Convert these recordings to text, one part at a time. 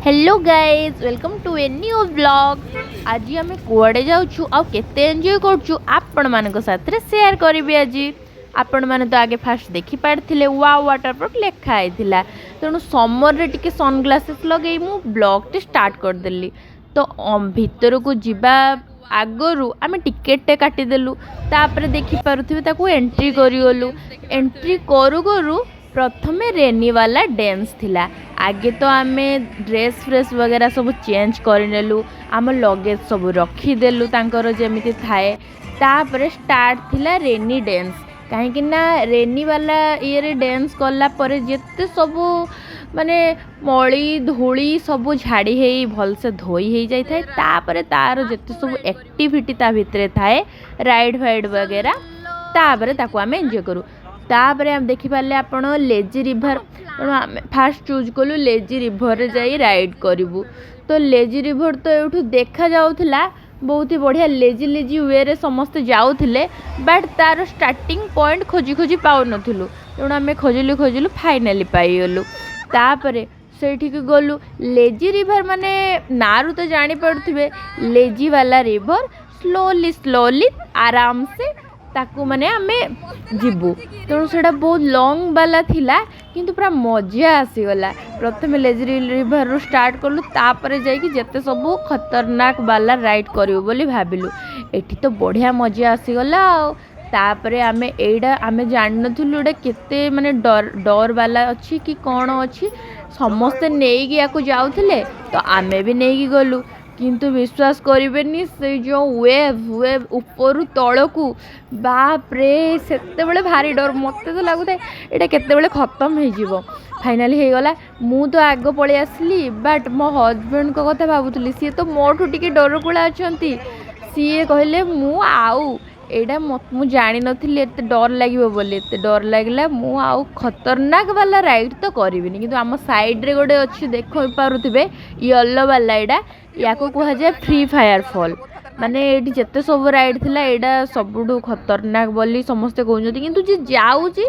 Hello guys welcome to a new blog. आज आम कुआडे जाऊँ आ केते एंजॉय करछु आपण मानक साथ शेयर करी। आज आपण माने तो आगे फास्ट देखि पारथिले वाओ वाटर पार्क लेखा आइथिला, तेणु समर रे टिके सनग्लासेस लगे मु ब्लॉग टे स्टार्ट कर देली। तो भीतर को जीवा आगरू आम टिकेट टे काटिदेलु, तापर देखि पारुथिबे ताकू एंट्री करिगलु। एंट्री करू करू प्रथमे रेनी वाला डांस थिला। आगे तो आम ड्रेस फ्रेस वगैरह सब चेंज करनेलु, आम लगेज सब रखीदेलु तांकर जेमिति थाए। तापर स्टार्ट थिला रेनी डांस, कहीं ना रेनी वाला ये डांस कला परे जेते सब माने मली धूली सब झाड़ी है भलसे धोई हो जाए थाए। तापर तार जेते सब एक्टिविटी ता भितरे थाए राइड फाइड वगैरह, तापर ताको आम एंजॉय करू। तापर हम देखी पारे आपण लेजी रिभर, आम फास्ट चूज कलु लेजी रिभर रे जाई राइड करूँ। तो लेजी रिभर तो ये देखा जाऊला बहुत ही बढ़िया, लेजी लेजी वे रे समस्ते जाऊले, बट तार स्टार्टिंग पॉइंट खोजी खोजी पाऊन, तेणु आम खोजिलु खोजिलु फाइनाली पाईगलु। तापर से गलु लेजी रिभर माने नारू तो जानी पड़ुथिबे, लेजी वाला रिभर स्लोली स्लोली आराम से ताकू माने आमे जीवु। तेणु से बहुत लंग वाला थिला, किंतु पूरा मजा आसीगला। प्रथम लेजी रिभर रू स्टार्ट कलु, तापर जाइए जेते सब खतरनाक वाला राइड करियो बोली भाबिलु। एठी तो बढ़िया मजा आसीगला। तापरे आमे एडा आमे जान नथुलु एडा केते माने डर वाला अच्छी कि कौन अच्छी, समस्ते नेइकी याकू जाउथिले तो आमे भी नेइकी गलु। किंतु विश्वास करेनि से जो वेव वेव ऊपर तलकू बाप रे सेते बेले भारी डर, मत तो लगुता है केते खत्म हो फाइनाली हो गला। मु तो आग पलि आसली, बट मो हजबैंड को कथा भावुली, सी तो मोठू टिके डर कुला अच्छा, सी कहले मु आउ एडा मु जानी नथिली एते डर लागिवो बोली, एते डर लागला मु आउ खतरनाक वाला राइड तो करिविनी। किंतु आम साइड रे गोटे अच्छी देख पारुथिबे येलो वाला, एडा याको कहा जाए फ्री फायर फॉल। माने एटी जेते सब राइड थिला एडा सबुठु खतरनाक बोली समस्ते कहउछथि, किंतु जे जाउची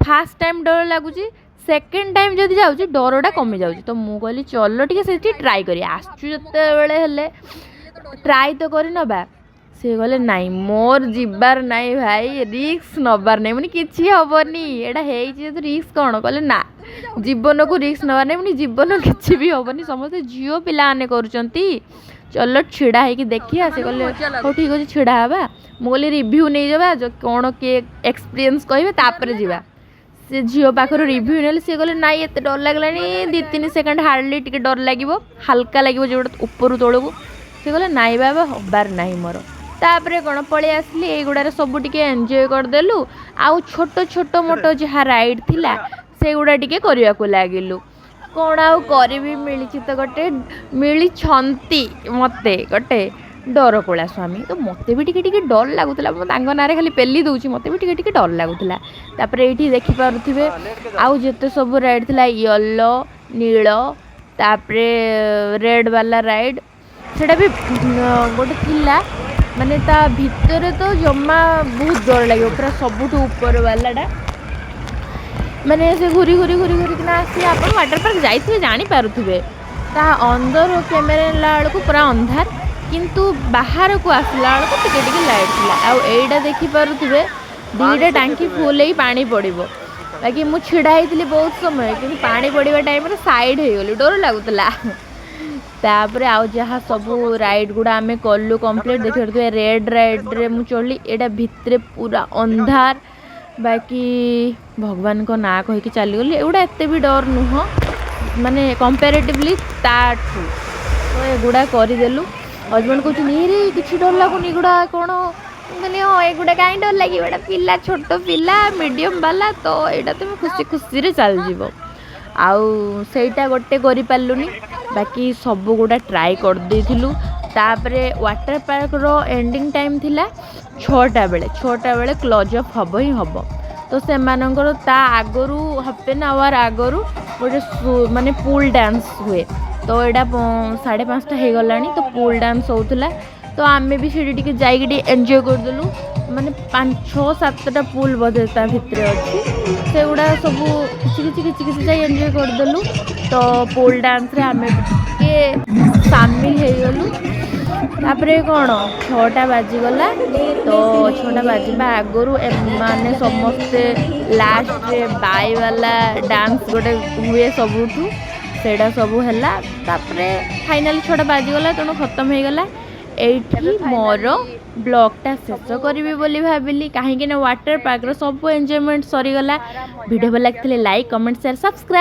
फर्स्ट टाइम डर लागुची, सेकंड टाइम जदि जाउची डरटा कमी जाउची। तो मु कहली चलो टिके सेठी ट्राई करी, आसचु जते बेले हेले ट्राई तो करी नबा। से कहले नाई मोर जीवार नाई भाई, रिक्स नबार नहीं, मुझे किसी हेनी एटा हो रिक्स कौन कहले ना जीवन को रिक्स नबार नहीं, मुझे जीवन किसी भी हेनी, समस्ते झील पिलाने करुँच चलो छिड़ा हो देखिए। से कहले हो ठीक अच्छे छिड़ा हाँ, मुझे रिव्यू नहीं जावा जो कौन किए एक्सपीरियंस कहे तापर जावा। से झील पाखर रिव्यू ने सी कहले ना ये डर लगलानी 2-3 सेकेंड हार्डली टिके डर लगे हल्का लगे जो ऊपर तौक। से कहले नाई बाबा हबार ना मोर। तापरे कौन पलि आसली एगुड़ार सब टिके एंजॉय करदेलु। आउ छोट छोट मोटो जहाँ राइड थिला से गुड़ा टिके करने को लगिलु। कौन आउ करी मिली तो गोटे मिली मते गोटे डर कोला स्वामी, तो मते भी टिके टिके डर लगुला। मो ना खाली पेली दूची, मते भी टिके टिके डर लगुला। तापर एठी देखि पारुथिबे आउ जेते सब राइड थिला येलो नील, तापरे रेड वाला राइड सेटा भी गोटे थिला, माने ता भितर तो जमा बहुत डर लगे पूरा सबुठ ऊपर वालाटा। माने से घूरी घूरी घूरी घूरी किना आसी आप वाटर पार्क जाइए जानी पारुथिबे, ता अंदर कैमेरा नेला को पूरा अंधार, किंतु बाहर को आसला बेलू टिके टिके लाइट थिला। आउ एटा देखि पारुथिबे 2टा टांकी फुल ही पानी पड़िबो। बाकी मु छिड़ा हेतिली बहुत समय, किंतु पानी पड़िबा टाइम रे साइड हे गली, डर लागुतला। तापर आउ जहाँ सब राइड गुड़ा आम कलु कंप्लीट। देखिए रेड राइड रे मु चढ़ली, एटा भितरे पूरा अंधार, बाकी भगवान को ना कहीकि चलीगली। एगुड़ा एत भी डर नुह माने कंपेरेटिवली ताठू, तो एगुड़ा करदेलु। हजबैंड कहते रे किसी डर लगुनि एगुड़ा कौन, कहली हाँ एगुड़ा कहीं डर लगे, एटा पिला छोट पिला मीडियम वाला, तो यहाँ तुम खुशी खुशी रे चल जीवो। आउ सेटा गोटे करि पालुनी, बाकी सब गुड़ा ट्राई कर देथिलु। तापरे वाटर पार्क रो एंडिंग टाइम थिला 6टा बेले क्लोज अप हम ही हम। तो से मानकर ता आगरू 1/2 an hour आगरू गोटे माने पूल डांस हुए, तो एटा 5:30 हो गलानी, तो पूल डांस होउथला। तो आमे भी सेठी टिके जाइके एंजॉय करदेलु। माने 5-6-7टा पूल बदे ता भितरे अछि। सेगुड़ा सब किसी जाए एंजॉय करदेलु। तो पोल डांस रे आम सामिल हो गलु। तापर कौन 6टा बाजीगला तो 6टा बाजवा आगु एमाने समस्ते लास्ट रे बाई वाला डांस गोटे हुए सबुठू सेटा सबू है। फाइनाली 6टा बाजीगला तेणु खत्म हो गला। एठी मोर ब्लॉगटा शेष करी बोली भाविली कहीं वाटर पार्क सब एंजॉयमेंट सरीगला। वीडियो भल लगे लाइक कमेंट शेयर सब्सक्राइब।